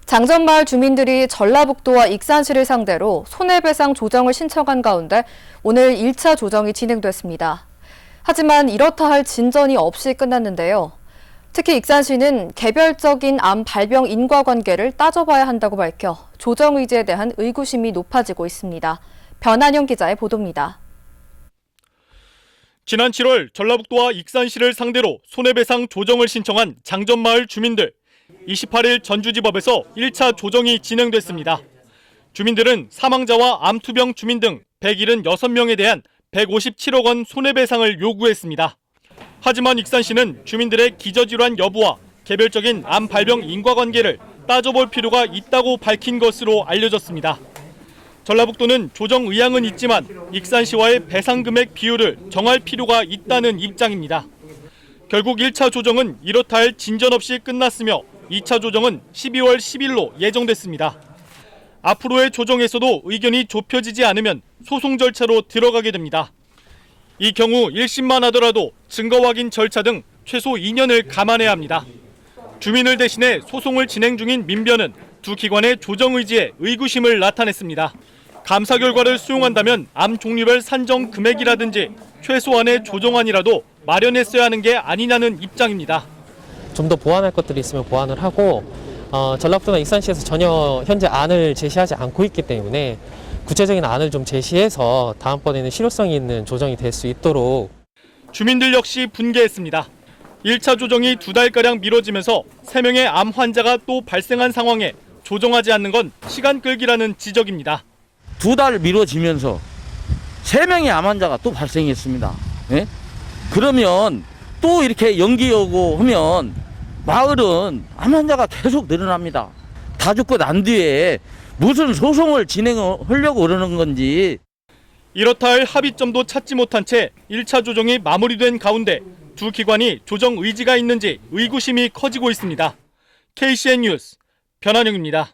장전마을 주민들이 전라북도와 익산시를 상대로 손해배상 조정을 신청한 가운데 오늘 1차 조정이 진행됐습니다. 하지만 이렇다 할 진전이 없이 끝났는데요. 특히 익산시는 개별적인 암 발병 인과관계를 따져봐야 한다고 밝혀 조정 의지에 대한 의구심이 높아지고 있습니다. 변한영 기자의 보도입니다. 지난 7월 전라북도와 익산시를 상대로 손해배상 조정을 신청한 장전마을 주민들. 28일 전주지법에서 1차 조정이 진행됐습니다. 주민들은 사망자와 암투병 주민 등 176명에 대한 157억 원 손해배상을 요구했습니다. 하지만 익산시는 주민들의 기저질환 여부와 개별적인 암 발병 인과관계를 따져볼 필요가 있다고 밝힌 것으로 알려졌습니다. 전라북도는 조정 의향은 있지만 익산시와의 배상 금액 비율을 정할 필요가 있다는 입장입니다. 결국 1차 조정은 이렇다 할 진전 없이 끝났으며 2차 조정은 12월 10일로 예정됐습니다. 앞으로의 조정에서도 의견이 좁혀지지 않으면 소송 절차로 들어가게 됩니다. 이 경우 1심만 하더라도 증거 확인 절차 등 최소 2년을 감안해야 합니다. 주민을 대신해 소송을 진행 중인 민변은 두 기관의 조정 의지에 의구심을 나타냈습니다. 감사 결과를 수용한다면 암 종류별 산정 금액이라든지 최소한의 조정안이라도 마련했어야 하는 게 아니냐는 입장입니다. 좀 더 보완할 것들이 있으면 보완을 하고 전라북도나 익산시에서 전혀 현재 안을 제시하지 않고 있기 때문에 구체적인 안을 좀 제시해서 다음번에는 실효성이 있는 조정이 될 수 있도록. 주민들 역시 분개했습니다. 1차 조정이 2달가량 미뤄지면서 3명의 암 환자가 또 발생한 상황에 조정하지 않는 건 시간 끌기라는 지적입니다. 2달 미뤄지면서 3명의 암 환자가 또 발생했습니다. 예? 그러면 또 이렇게 연기하고 하면 마을은 암 환자가 계속 늘어납니다. 다 죽고 난 뒤에 무슨 소송을 진행하려고 그러는 건지. 이렇다 할 합의점도 찾지 못한 채 1차 조정이 마무리된 가운데 두 기관이 조정 의지가 있는지 의구심이 커지고 있습니다. KCN 뉴스 변한영입니다.